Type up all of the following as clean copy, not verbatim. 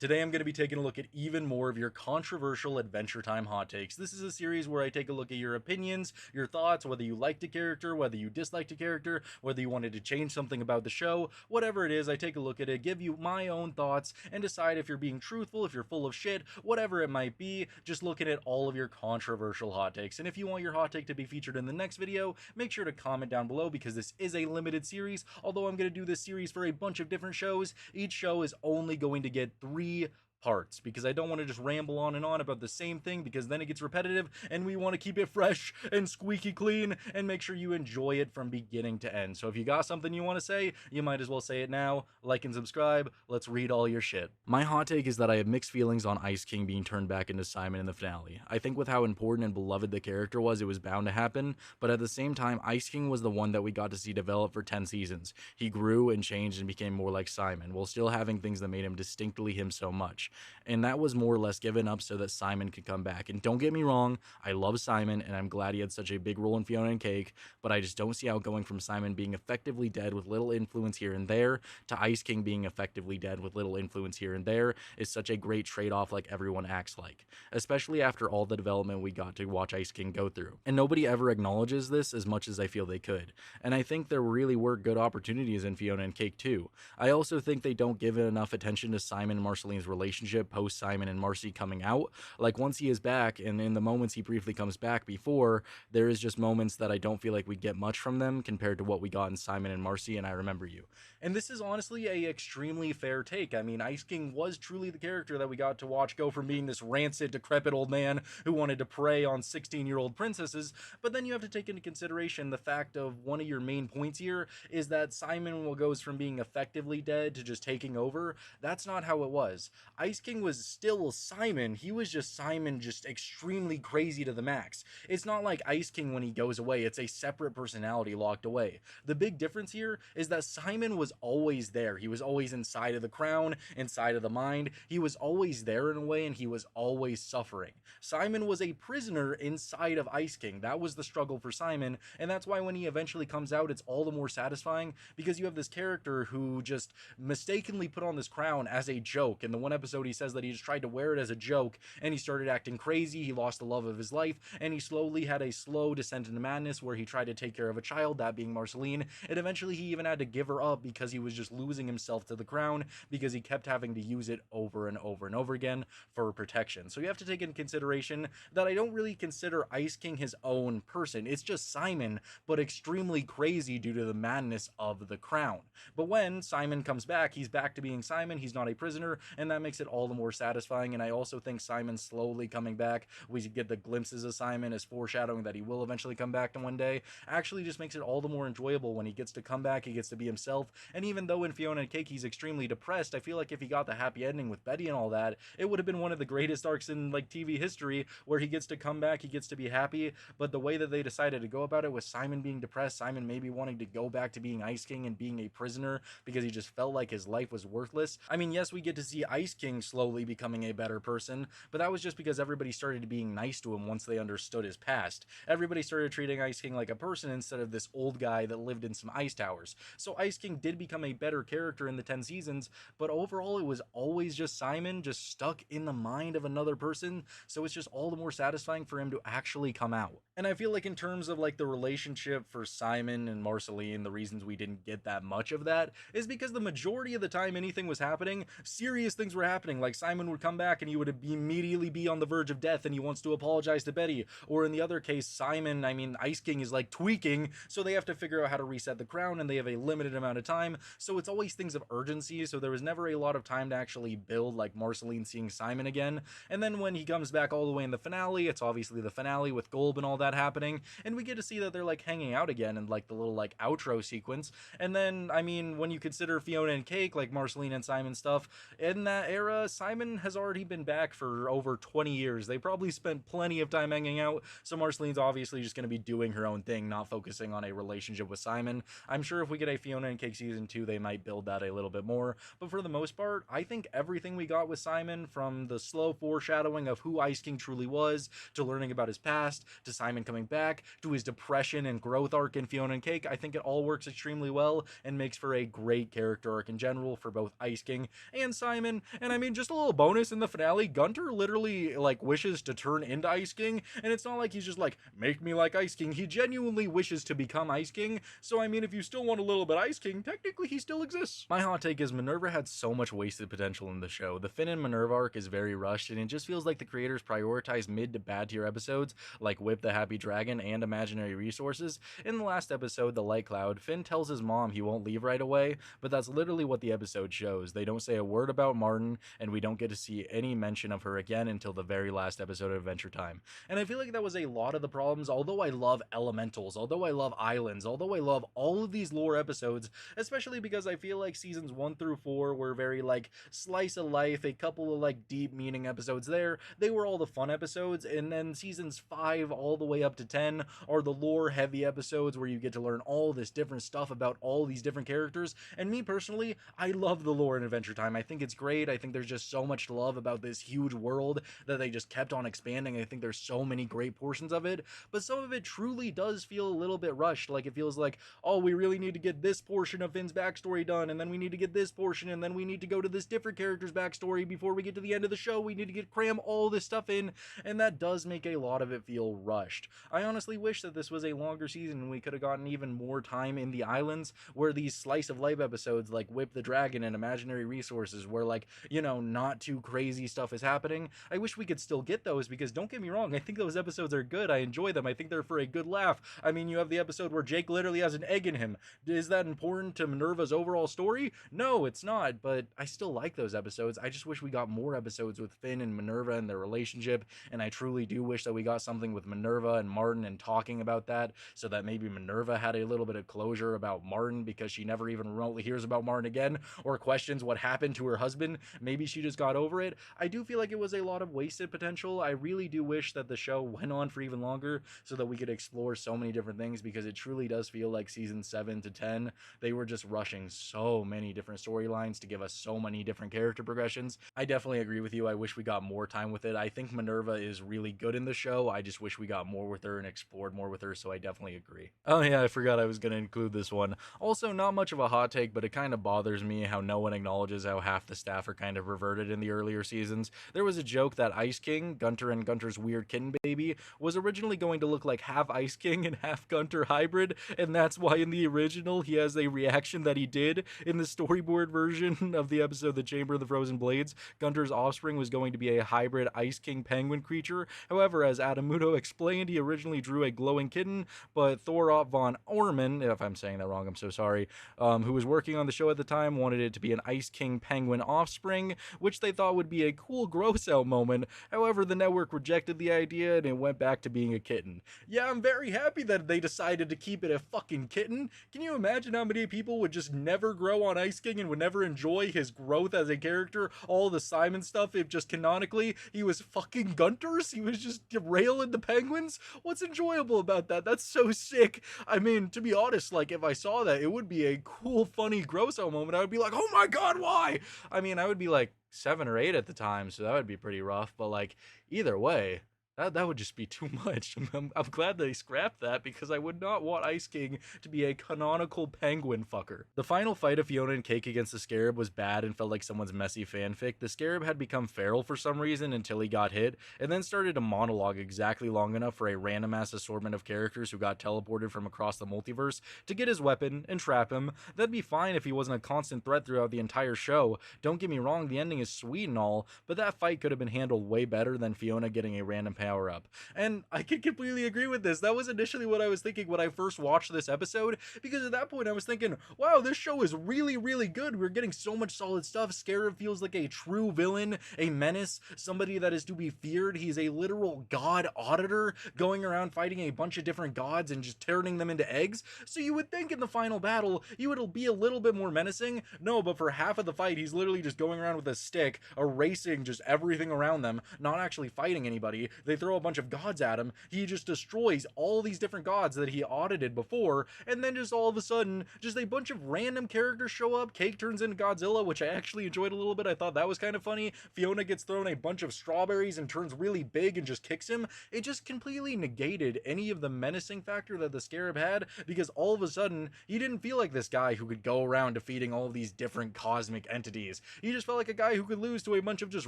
Today I'm going to be taking a look at even more of your controversial Adventure Time hot takes. This is a series where I take a look at your opinions, your thoughts, whether you liked a character, whether you disliked a character, whether you wanted to change something about the show, whatever it is, I take a look at it, give you my own thoughts, and decide if you're being truthful, if you're full of shit, whatever it might be, just looking at all of your controversial hot takes. And if you want your hot take to be featured in the next video, make sure to comment down below because this is a limited series. Although I'm going to do this series for a bunch of different shows, each show is only going to get 3 parts because I don't want to just ramble on and on about the same thing because then it gets repetitive and we want to keep it fresh and squeaky clean and make sure you enjoy it from beginning to end. So if you got something you want to say, you might as well say it now. Like and subscribe. Let's read all your shit. My hot take is that I have mixed feelings on Ice King being turned back into Simon in the finale. I think with how important and beloved the character was, it was bound to happen, but at the same time, Ice King was the one that we got to see develop for 10 seasons. He grew and changed and became more like Simon, while still having things that made him distinctly him so much. And that was more or less given up so that Simon could come back. And don't get me wrong, I love Simon, and I'm glad he had such a big role in Fiona and Cake, but I just don't see how going from Simon being effectively dead with little influence here and there to Ice King being effectively dead with little influence here and there is such a great trade-off like everyone acts like, especially after all the development we got to watch Ice King go through. And nobody ever acknowledges this as much as I feel they could. And I think there really were good opportunities in Fiona and Cake too. I also think they don't give enough attention to Simon and Marceline's relationship post Simon and Marcy coming out. Like once he is back, and in the moments he briefly comes back before, there is just moments that I don't feel like we get much from them compared to what we got in Simon and Marcy and I Remember You. And this is honestly a extremely fair take. I mean, Ice King was truly the character that we got to watch go from being this rancid, decrepit old man who wanted to prey on 16-year-old princesses, but then you have to take into consideration the fact of one of your main points here is that Simon goes from being effectively dead to just taking over. That's not how it was. Ice King was still Simon. He was just Simon, just extremely crazy to the max. It's not like Ice King when he goes away. It's a separate personality locked away. The big difference here is that Simon was always there. He was always inside of the crown, inside of the mind. He was always there in a way, and he was always suffering. Simon was a prisoner inside of Ice King. That was the struggle for Simon, and that's why when he eventually comes out, it's all the more satisfying because you have this character who just mistakenly put on this crown as a joke. In the one episode, he says that he just tried to wear it as a joke, and he started acting crazy. He lost the love of his life, and he slowly had a slow descent into madness where he tried to take care of a child, that being Marceline, and eventually he even had to give her up because he was just losing himself to the crown because he kept having to use it over and over and over again for protection. So you have to take into consideration that I don't really consider Ice King his own person. It's just Simon, but extremely crazy due to the madness of the crown. But when Simon comes back, he's back to being Simon. He's not a prisoner, and that makes it all the more satisfying. And I also think Simon slowly coming back, we get the glimpses of Simon as foreshadowing that he will eventually come back to one day, actually just makes it all the more enjoyable when he gets to come back, he gets to be himself. And even though in Fiona and Cake he's extremely depressed, I feel like if he got the happy ending with Betty and all that, it would have been one of the greatest arcs in like TV history where he gets to come back, he gets to be happy. But the way that they decided to go about it was Simon being depressed, Simon maybe wanting to go back to being Ice King and being a prisoner because he just felt like his life was worthless. I mean, yes, we get to see Ice King slowly becoming a better person, but that was just because everybody started being nice to him once they understood his past. Everybody started treating Ice King like a person instead of this old guy that lived in some ice towers. So Ice King did become a better character in the 10 seasons, but overall it was always just Simon, just stuck in the mind of another person, so it's just all the more satisfying for him to actually come out. And I feel like in terms of like the relationship for Simon and Marceline, the reasons we didn't get that much of that is because the majority of the time anything was happening, serious things were happening. Like Simon would come back and he would immediately be on the verge of death and he wants to apologize to Betty. Or in the other case, Simon, I mean, Ice King is like tweaking, so they have to figure out how to reset the crown and they have a limited amount of time. So it's always things of urgency. So there was never a lot of time to actually build like Marceline seeing Simon again. And then when he comes back all the way in the finale, it's obviously the finale with Golb and all that happening. And we get to see that they're like hanging out again in like the little like outro sequence. And then, I mean, when you consider Fiona and Cake, like Marceline and Simon stuff, in that era, Simon has already been back for over 20 years. They probably spent plenty of time hanging out. So Marceline's obviously just going to be doing her own thing, not focusing on a relationship with Simon. I'm sure if we get a Fiona and Cake season 2, they might build that a little bit more. But for the most part, I think everything we got with Simon, from the slow foreshadowing of who Ice King truly was, to learning about his past, to Simon coming back, to his depression and growth arc in Fiona and Cake, I think it all works extremely well and makes for a great character arc in general for both Ice King and Simon. And I mean, mean, just a little bonus in the finale, Gunter literally, like, wishes to turn into Ice King, and it's not like he's just like, make me like Ice King. He genuinely wishes to become Ice King, so I mean, if you still want a little bit Ice King, technically he still exists. My hot take is Minerva had so much wasted potential in the show. The Finn and Minerva arc is very rushed, and it just feels like the creators prioritize mid to bad tier episodes, like Whip the Happy Dragon and Imaginary Resources. In the last episode, The Light Cloud, Finn tells his mom he won't leave right away, but that's literally what the episode shows. They don't say a word about Martin, and we don't get to see any mention of her again until the very last episode of Adventure Time. And I feel like that was a lot of the problems. Although I love elementals, although I love islands, although I love all of these lore episodes, especially because I feel like seasons 1 through 4 were very like slice of life, a couple of like deep meaning episodes there. They were all the fun episodes, and then seasons 5 all the way up to 10 are the lore heavy episodes where you get to learn all this different stuff about all these different characters. And me personally, I love the lore in Adventure Time. I think it's great. I think there's just so much to love about this huge world that they just kept on expanding. I think there's so many great portions of it, but some of it truly does feel a little bit rushed. Like it feels like, oh, we really need to get this portion of Finn's backstory done, and then we need to get this portion, and then we need to go to this different character's backstory before we get to the end of the show. We need to cram all this stuff in, and that does make a lot of it feel rushed. I honestly wish that this was a longer season and we could have gotten even more time in the islands, where these slice of life episodes like Whip the Dragon and Imaginary Resources, where like, you know, not too crazy stuff is happening. I wish we could still get those, because don't get me wrong, I think those episodes are good. I enjoy them. I think they're for a good laugh. I mean, you have the episode where Jake literally has an egg in him. Is that important to Minerva's overall story? No, it's not, but I still like those episodes. I just wish we got more episodes with Finn and Minerva and their relationship, and I truly do wish that we got something with Minerva and Martin and talking about that, so that maybe Minerva had a little bit of closure about Martin, because she never even remotely hears about Martin again, or questions what happened to her husband. Maybe she just got over it. I do feel like it was a lot of wasted potential. I really do wish that the show went on for even longer so that we could explore so many different things, because it truly does feel like season 7 to 10, they were just rushing so many different storylines to give us so many different character progressions. I definitely agree with you. I wish we got more time with it. I think Minerva is really good in the show. I just wish we got more with her and explored more with her, so I definitely agree. Oh yeah, I forgot I was going to include this one. Also, not much of a hot take, but it kind of bothers me how no one acknowledges how half the staff are kind of reverted in the earlier seasons. There was a joke that Ice King, Gunter and Gunter's weird kitten baby, was originally going to look like half Ice King and half Gunter hybrid, and that's why in the original he has a reaction that he did. In the storyboard version of the episode The Chamber of the Frozen Blades, Gunter's offspring was going to be a hybrid Ice King penguin creature. However, as Adamuto explained, he originally drew a glowing kitten, but Thorop von Orman, if I'm saying that wrong, I'm so sorry, who was working on the show at the time, wanted it to be an Ice King penguin offspring, which they thought would be a cool gross out moment. However, the network rejected the idea and it went back to being a kitten. Yeah, I'm very happy that they decided to keep it a fucking kitten. Can you imagine how many people would just never grow on Ice King and would never enjoy his growth as a character? All the Simon stuff, if just canonically he was fucking Gunters, he was just derailing the penguins. What's enjoyable about that? That's so sick. I mean, to be honest, like if I saw that, it would be a cool, funny, gross out moment. I would be like, oh my god, why? I mean, I would be like 7 or 8 at the time, so that would be pretty rough, but like either way, that would just be too much. I'm glad they scrapped that, because I would not want Ice King to be a canonical penguin fucker. The final fight of Fiona and Cake against the Scarab was bad and felt like someone's messy fanfic. The Scarab had become feral for some reason until he got hit, and then started a monologue exactly long enough for a random ass assortment of characters who got teleported from across the multiverse to get his weapon and trap him. That'd be fine if he wasn't a constant threat throughout the entire show. Don't get me wrong, the ending is sweet and all, but that fight could have been handled way better than Fiona getting a random power up. And I can completely agree with this. That was initially what I was thinking when I first watched this episode, because at that point I was thinking, wow, this show is really, really good. We're getting so much solid stuff. Scarab feels like a true villain, a menace, somebody that is to be feared. He's a literal god auditor going around fighting a bunch of different gods and just turning them into eggs. So you would think in the final battle, he would be a little bit more menacing. No, but for half of the fight, he's literally just going around with a stick, erasing just everything around them, not actually fighting anybody. They they throw a bunch of gods at him, he just destroys all these different gods that he audited before, and then just all of a sudden, just a bunch of random characters show up. Cake turns into Godzilla, which I actually enjoyed a little bit. I thought that was kind of funny. Fiona gets thrown a bunch of strawberries and turns really big and just kicks him. It just completely negated any of the menacing factor that the Scarab had, because all of a sudden, he didn't feel like this guy who could go around defeating all of these different cosmic entities. He just felt like a guy who could lose to a bunch of just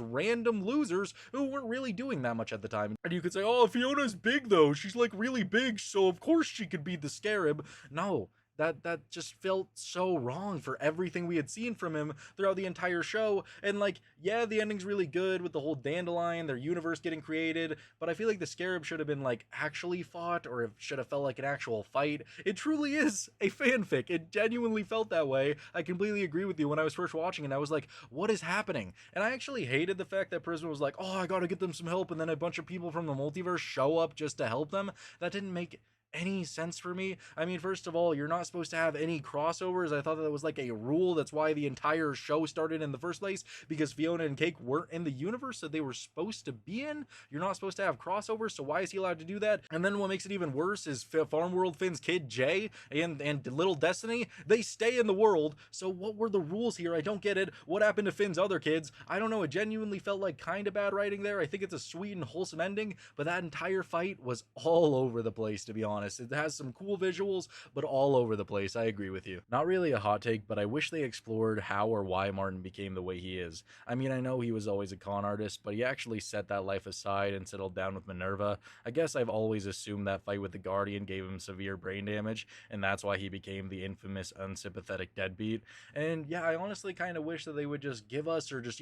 random losers who weren't really doing that much at the time. And you could say, oh, Fiona's big though. She's like really big, so of course she could beat the Scarab. No, that just felt so wrong for everything we had seen from him throughout the entire show. And like, yeah, the ending's really good with the whole Dandelion, their universe getting created, but I feel like the Scarab should have been like actually fought, or it should have felt like an actual fight. It truly is a fanfic. It genuinely felt that way. I completely agree with you. When I was first watching it, I was like, what is happening? And I actually hated the fact that Prisma was like, oh, I gotta get them some help, and then a bunch of people from the multiverse show up just to help them. That didn't make any sense for me. I mean, first of all, you're not supposed to have any crossovers. I thought that was like a rule. That's why the entire show started in the first place, because Fiona and Cake weren't in the universe that they were supposed to be in. You're not supposed to have crossovers, so why is he allowed to do that? And then what makes it even worse is Farm World Finn's kid Jay and Little Destiny, they stay in the world. So what were the rules here? I don't get it. What happened to Finn's other kids? I don't know. It genuinely felt like kind of bad writing there. I think it's a sweet and wholesome ending, but that entire fight was all over the place, to be honest. It has some cool visuals, but all over the place. I agree with you. Not really a hot take, but I wish they explored how or why Martin became the way he is. I mean, I know he was always a con artist, but he actually set that life aside and settled down with Minerva. I guess I've always assumed that fight with the Guardian gave him severe brain damage, and that's why he became the infamous unsympathetic deadbeat. And yeah, I honestly kind of wish that they would just give us, or just,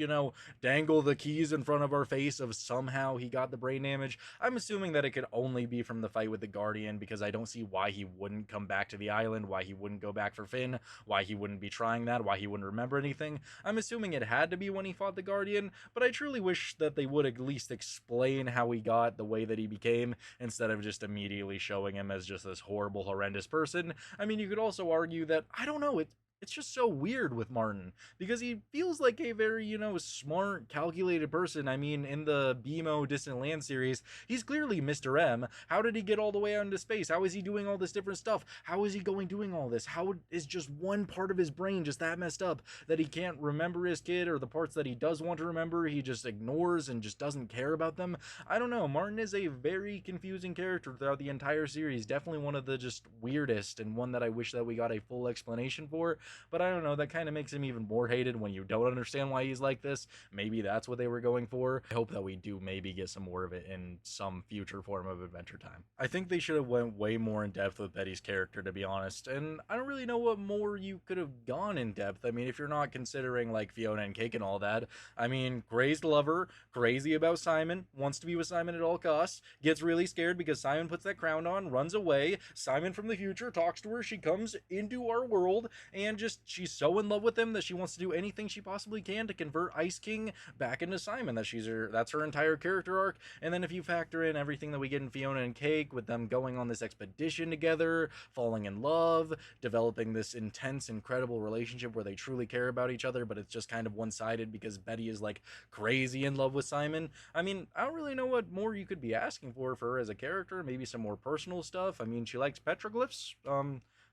dangle the keys in front of our face of somehow he got the brain damage. I'm assuming that it could only be from the fight with the Guardian, because I don't see why he wouldn't come back to the island, why he wouldn't go back for Finn, why he wouldn't be trying that, why he wouldn't remember anything. I'm assuming it had to be when he fought the Guardian, but I truly wish that they would at least explain how he got the way that he became, instead of just immediately showing him as just this horrible, horrendous person. I mean, you could also argue that, I don't know, it's just so weird with Martin, because he feels like a very, smart, calculated person. I mean, in the BMO Distant Land series, he's clearly Mr. M. How did he get all the way out into space? How is he doing all this different stuff? How is he doing all this? How is just one part of his brain just that messed up that he can't remember his kid, or the parts that he does want to remember, he just ignores and just doesn't care about them? I don't know. Martin is a very confusing character throughout the entire series. Definitely one of the just weirdest, and one that I wish that we got a full explanation for. But I don't know, that kind of makes him even more hated when you don't understand why he's like this. Maybe that's what they were going for. I hope that we do maybe get some more of it in some future form of Adventure Time. I think they should have went way more in depth with Betty's character, to be honest, and I don't really know what more you could have gone in depth. I mean, if you're not considering like Fiona and Cake and all that, I mean, crazed lover, crazy about Simon, wants to be with Simon at all costs, gets really scared because Simon puts that crown on, runs away. Simon from the future talks to her, she comes into our world, and just she's so in love with him that she wants to do anything she possibly can to convert Ice King back into Simon. That's her entire character arc. And then if you factor in everything that we get in Fiona and Cake, with them going on this expedition together, falling in love, developing this intense, incredible relationship where they truly care about each other, but it's just kind of one-sided because Betty is like crazy in love with Simon. I mean, I don't really know what more you could be asking for her as a character. Maybe some more personal stuff. I mean, she likes petroglyphs.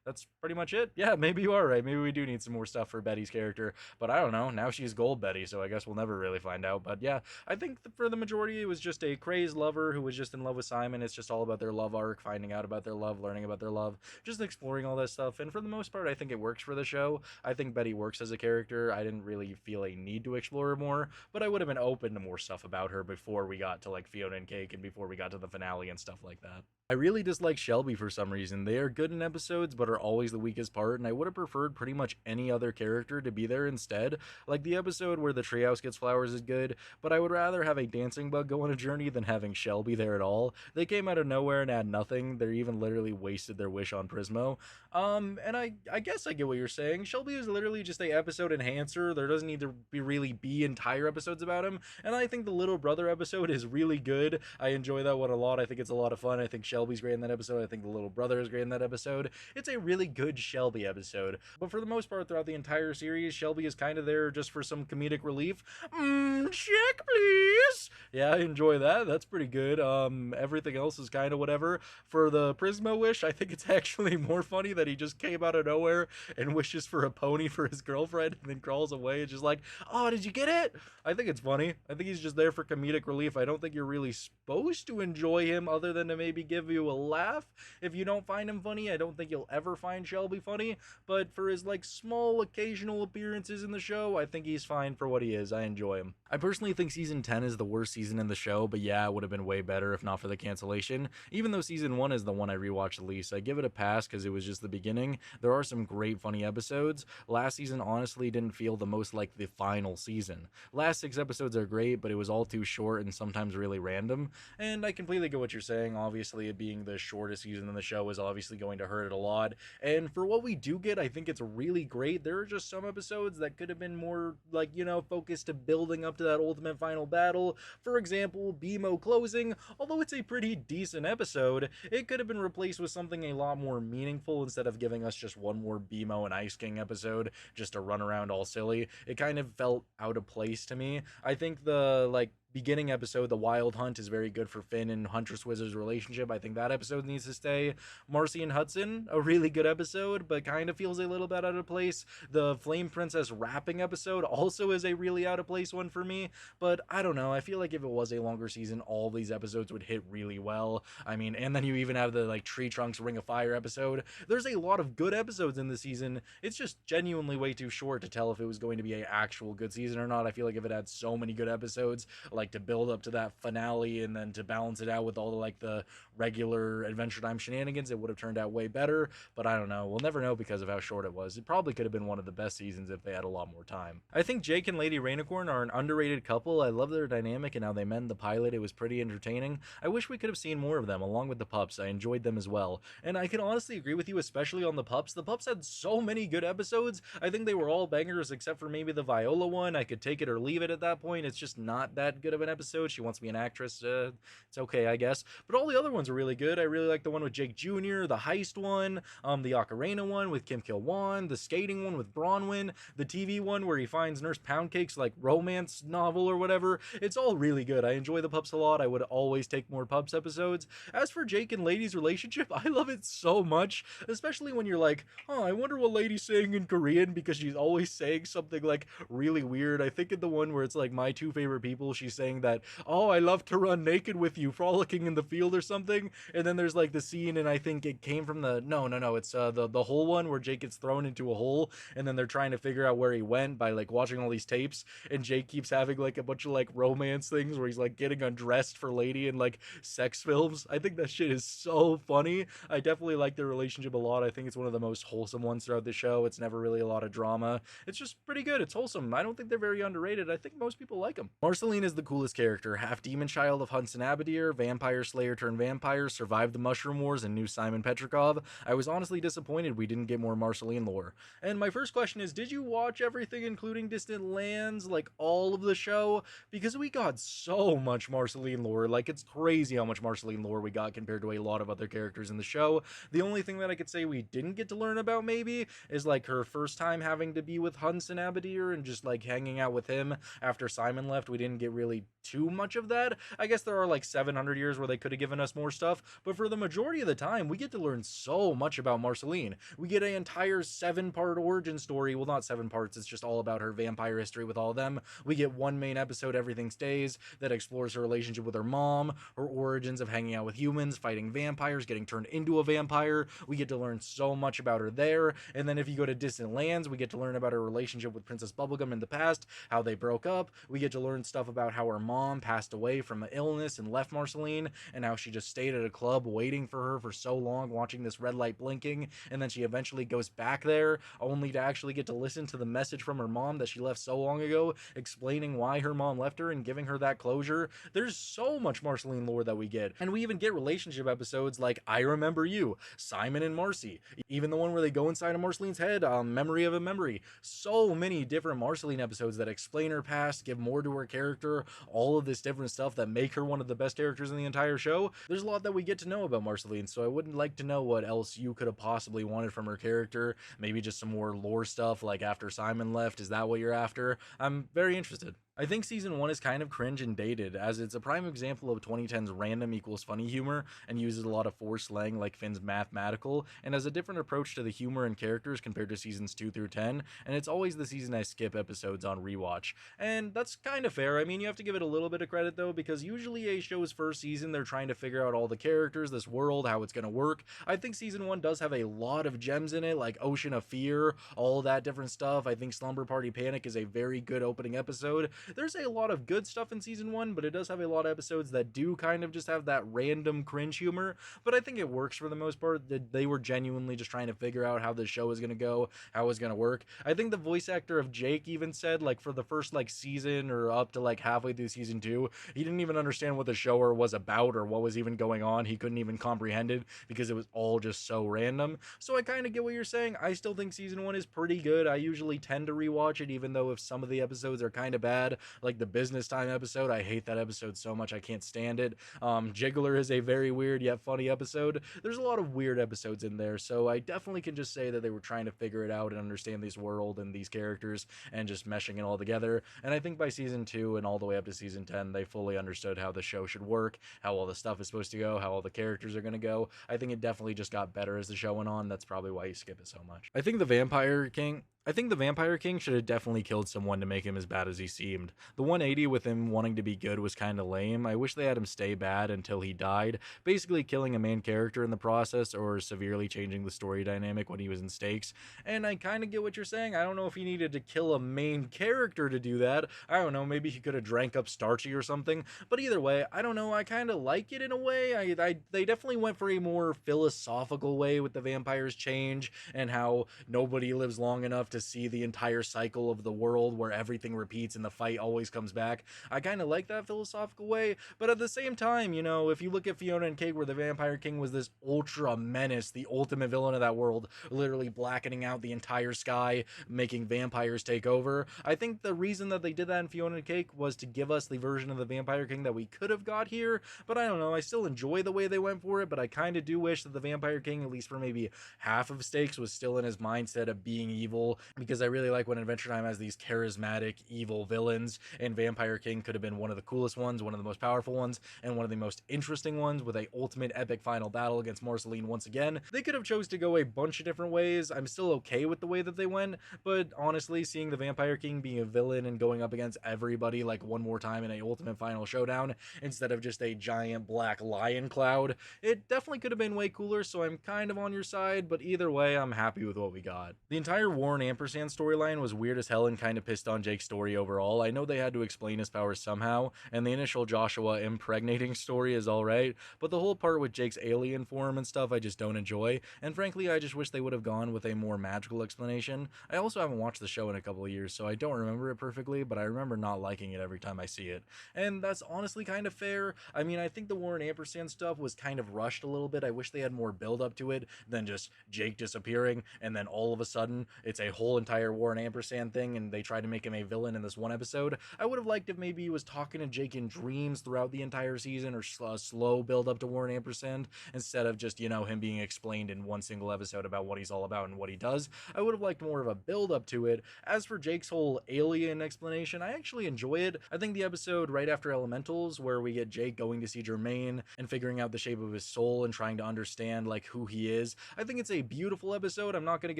That's pretty much it. Yeah, maybe you are right. Maybe we do need some more stuff for Betty's character, but I don't know. Now she's Gold Betty, so I guess we'll never really find out. But yeah, I think for the majority, it was just a crazed lover who was just in love with Simon. It's just all about their love arc, finding out about their love, learning about their love, just exploring all that stuff. And for the most part, I think it works for the show. I think Betty works as a character. I didn't really feel a need to explore her more, but I would have been open to more stuff about her before we got to like Fiona and Cake and before we got to the finale and stuff like that. I really dislike Shelby for some reason. They are good in episodes, but are always the weakest part, and I would have preferred pretty much any other character to be there instead. Like the episode where the treehouse gets flowers is good, but I would rather have a dancing bug go on a journey than having Shelby there at all. They came out of nowhere and had nothing. They even literally wasted their wish on Prismo. And I guess I get what you're saying. Shelby is literally just a episode enhancer. There doesn't need to really be entire episodes about him, and I think the little brother episode is really good. I enjoy that one a lot. I think it's a lot of fun. I think Shelby's great in that episode. I think the little brother is great in that episode. It's a really good Shelby episode, but for the most part throughout the entire series, Shelby is kind of there just for some comedic relief. Check please. Yeah, I enjoy that. That's pretty good. Everything else is kind of whatever. For the Prismo wish, I think it's actually more funny that he just came out of nowhere and wishes for a pony for his girlfriend and then crawls away and just like, oh, did you get it? I think it's funny. I think he's just there for comedic relief. I don't think you're really supposed to enjoy him other than to maybe give you a laugh. If you don't find him funny, I don't think you'll ever find Shelby funny. But for his like small occasional appearances in the show, I think he's fine for what he is. I enjoy him. I personally think season 10 is the worst season in the show, but yeah, it would have been way better if not for the cancellation. Even though season 1 is the one I rewatched the least, I give it a pass because it was just the beginning. There are some great funny episodes. Last season honestly didn't feel the most like the final season. Last 6 episodes are great, but it was all too short and sometimes really random. And I completely get what you're saying. Obviously, it being the shortest season in the show is obviously going to hurt it a lot. And for what we do get, I think it's really great. There are just some episodes that could have been more like, focused to building up to that ultimate final battle. For example, BMO closing, although it's a pretty decent episode, it could have been replaced with something a lot more meaningful instead of giving us just one more BMO and Ice King episode just to run around all silly. It kind of felt out of place to me. I think the beginning episode, the Wild Hunt, is very good for Finn and Huntress Wizard's relationship. I think that episode needs to stay. Marcy and Hudson, a really good episode, but kind of feels a little bit out of place. The Flame Princess rapping episode also is a really out of place one for me, but I don't know. I feel like if it was a longer season, all these episodes would hit really well. I mean, and then you even have the Tree Trunks Ring of Fire episode. There's a lot of good episodes in the season. It's just genuinely way too short to tell if it was going to be an actual good season or not. I feel like if it had so many good episodes, to build up to that finale and then to balance it out with all the regular Adventure Time shenanigans, it would have turned out way better. But I don't know. We'll never know because of how short it was. It probably could have been one of the best seasons if they had a lot more time. I think Jake and Lady Rainicorn are an underrated couple. I love their dynamic and how they met in the pilot. It was pretty entertaining. I wish we could have seen more of them along with the pups. I enjoyed them as well. And I can honestly agree with you, especially on the pups. The pups had so many good episodes. I think they were all bangers except for maybe the Viola one. I could take it or leave it at that point. It's just not that good of an episode. She wants to be an actress. It's okay, I guess. But all the other ones are really good. I really like the one with Jake Jr., the heist one, the Ocarina one with Kim Kil-won, the skating one with Bronwyn, the TV one where he finds Nurse Poundcake's romance novel or whatever. It's all really good. I enjoy the pups a lot. I would always take more pups episodes. As for Jake and Lady's relationship, I love it so much, especially when you're like, oh, I wonder what Lady's saying in Korean, because she's always saying something really weird. I think in the one where it's my two favorite people, she's saying that, oh, I love to run naked with you, frolicking in the field or something. And then there's the scene, and I think it came from no, it's the whole one where Jake gets thrown into a hole, and then they're trying to figure out where he went by watching all these tapes, and Jake keeps having a bunch of romance things where he's getting undressed for Lady in sex films. I think that shit is so funny. I definitely like their relationship a lot. I think it's one of the most wholesome ones throughout the show. It's never really a lot of drama. It's just pretty good. It's wholesome. I don't think they're very underrated. I think most people like them. Marceline is the coolest character. Half demon child of Hudson Abadir, vampire slayer turned vampire, survived the Mushroom Wars, and knew Simon Petrikov. I was honestly disappointed we didn't get more Marceline lore. And my first question is, did you watch everything including Distant Lands, all of the show? Because we got so much Marceline lore. It's crazy how much Marceline lore we got compared to a lot of other characters in the show. The only thing that I could say we didn't get to learn about maybe is her first time having to be with Hudson Abadir and just hanging out with him after Simon left. We didn't get really too much of that. I guess there are 700 years where they could have given us more stuff, but for the majority of the time, we get to learn so much about Marceline. We get an entire 7-part origin story. Well, not 7 parts, it's just all about her vampire history with all of them. We get one main episode, Everything Stays, that explores her relationship with her mom, her origins of hanging out with humans, fighting vampires, getting turned into a vampire. We get to learn so much about her there. And then if you go to Distant Lands, we get to learn about her relationship with Princess Bubblegum in the past, how they broke up. We get to learn stuff about how her mom passed away from an illness and left Marceline, and how she just stayed at a club waiting for her for so long, watching this red light blinking, and then she eventually goes back there only to actually get to listen to the message from her mom that she left so long ago, explaining why her mom left her and giving her that closure. There's so much Marceline lore that we get, and we even get relationship episodes like I Remember You, Simon and Marcy, even the one where they go inside of Marceline's head, Memory of a Memory. So many different Marceline episodes that explain her past, give more to her character, all of this different stuff that make her one of the best characters in the entire show. There's a lot that we get to know about Marceline, so I wouldn't like to know what else you could have possibly wanted from her character. Maybe just some more lore stuff, after Simon left. Is that what you're after? I'm very interested. I think season one is kind of cringe and dated, as it's a prime example of 2010's random equals funny humor and uses a lot of forced slang like Finn's mathematical, and has a different approach to the humor and characters compared to seasons 2 through 10, and it's always the season I skip episodes on rewatch. And that's kind of fair. I mean, you have to give it a little bit of credit though, because usually a show's first season, they're trying to figure out all the characters, this world, how it's going to work. I think season one does have a lot of gems in it, like Ocean of Fear, all that different stuff. I think Slumber Party Panic is a very good opening episode. There's a lot of good stuff in season one, but it does have a lot of episodes that do kind of just have that random cringe humor. But I think it works for the most part. They were genuinely just trying to figure out how the show is going to go, how it's going to work. I think the voice actor of Jake even said, like, for the first like season or up to like halfway through season two, he didn't even understand what the show was about or what was even going on. He couldn't even comprehend it because it was all just so random. So I kind of get what you're saying. I still think season one is pretty good. I usually tend to rewatch it, even though if some of the episodes are kind of bad, like the business time episode. I hate that episode so much. I can't stand it. Jiggler is a very weird yet funny episode. There's a lot of weird episodes in there, so I definitely can just say that they were trying to figure it out and understand this world and these characters and just meshing it all together. And I think by season 2 and all the way up to season 10, they fully understood how the show should work, how all the stuff is supposed to go, how all the characters are going to go. I think it definitely just got better as the show went on. That's probably why you skip it so much. I think the Vampire King should have definitely killed someone to make him as bad as he seemed. The 180 with him wanting to be good was kind of lame. I wish they had him stay bad until he died, basically killing a main character in the process or severely changing the story dynamic when he was in stakes. And I kind of get what you're saying. I don't know if he needed to kill a main character to do that. I don't know, maybe he could have drank up Starchy or something. But either way, I don't know, I kind of like it in a way. They definitely went for a more philosophical way with the vampires change and how nobody lives long enough to see the entire cycle of the world where everything repeats and the fight always comes back. I kind of like that philosophical way, but at the same time, you know, if you look at Fiona and Cake, where the Vampire King was this ultra menace, the ultimate villain of that world, literally blackening out the entire sky, making vampires take over. I think the reason that they did that in Fiona and Cake was to give us the version of the Vampire King that we could have got here, but I don't know, I still enjoy the way they went for it, but I kind of do wish that the Vampire King, at least for maybe half of stakes, was still in his mindset of being evil, because I really like when Adventure Time has these charismatic evil villains, and Vampire King could have been one of the coolest ones, one of the most powerful ones, and one of the most interesting ones, with a ultimate epic final battle against Marceline once again. They could have chose to go a bunch of different ways. I'm still okay with the way that they went, but honestly, seeing the Vampire King being a villain and going up against everybody like one more time in a ultimate final showdown instead of just a giant black lion cloud, it definitely could have been way cooler, so I'm kind of on your side, but either way, I'm happy with what we got. The entire Warren Ampersand storyline was weird as hell and kind of pissed on Jake's story overall. I know they had to explain his powers somehow, and the initial Joshua impregnating story is alright, but the whole part with Jake's alien form and stuff I just don't enjoy, and frankly I just wish they would have gone with a more magical explanation. I also haven't watched the show in a couple of years, so I don't remember it perfectly, but I remember not liking it every time I see it. And that's honestly kind of fair. I mean, I think the Warren Ampersand stuff was kind of rushed a little bit. I wish they had more build up to it than just Jake disappearing, and then all of a sudden it's a whole entire Warren Ampersand thing and they try to make him a villain in this one episode. I would have liked if maybe he was talking to Jake in dreams throughout the entire season, or slow build up to Warren Ampersand, instead of just, you know, him being explained in one single episode about what he's all about and what he does. I would have liked more of a build up to it. As for Jake's whole alien explanation, I actually enjoy it. I think the episode right after Elementals, where we get Jake going to see Jermaine and figuring out the shape of his soul and trying to understand like who he is, I think it's a beautiful episode. I'm not going to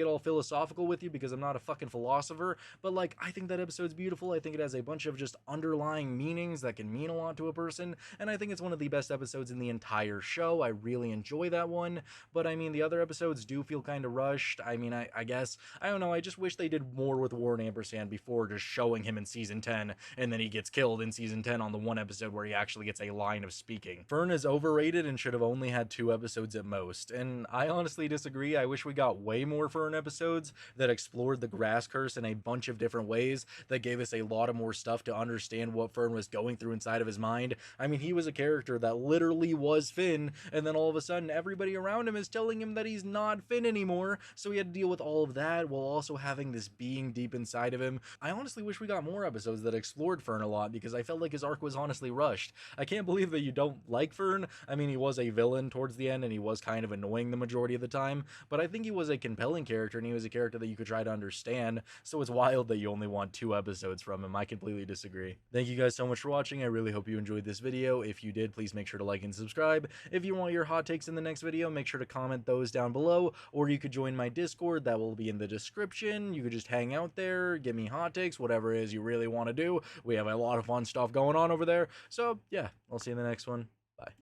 get all philosophical with you because I'm not a fucking philosopher, but like, I think that episode's beautiful. I think it has a bunch of just underlying meanings that can mean a lot to a person, and I think it's one of the best episodes in the entire show. I really enjoy that one, but I mean, the other episodes do feel kind of rushed. I mean, I guess, I don't know, I just wish they did more with Warren Ampersand before just showing him in season 10, and then he gets killed in season 10 on the one episode where he actually gets a line of speaking. Fern is overrated and should have only had 2 episodes at most, and I honestly disagree. I wish we got way more Fern episodes that explored the grass curse in a bunch of different ways, that gave us a lot of more stuff to understand what Fern was going through inside of his mind. I mean, he was a character that literally was Finn, and then all of a sudden everybody around him is telling him that he's not Finn anymore, so he had to deal with all of that while also having this being deep inside of him. I honestly wish we got more episodes that explored Fern a lot, because I felt like his arc was honestly rushed. I can't believe that you don't like Fern. I mean, he was a villain towards the end, and he was kind of annoying the majority of the time, but I think he was a compelling character, and he was a character that you could try to understand. So it's wild that you only want 2 episodes from him. I completely disagree. Thank you guys so much for watching. I really hope you enjoyed this video. If you did, please make sure to like and subscribe. If you want your hot takes in the next video, make sure to comment those down below, or you could join my Discord. That will be in the description. You could just hang out there, give me hot takes, whatever it is you really want to do. We have a lot of fun stuff going on over there. So yeah, I'll see you in the next one. Bye.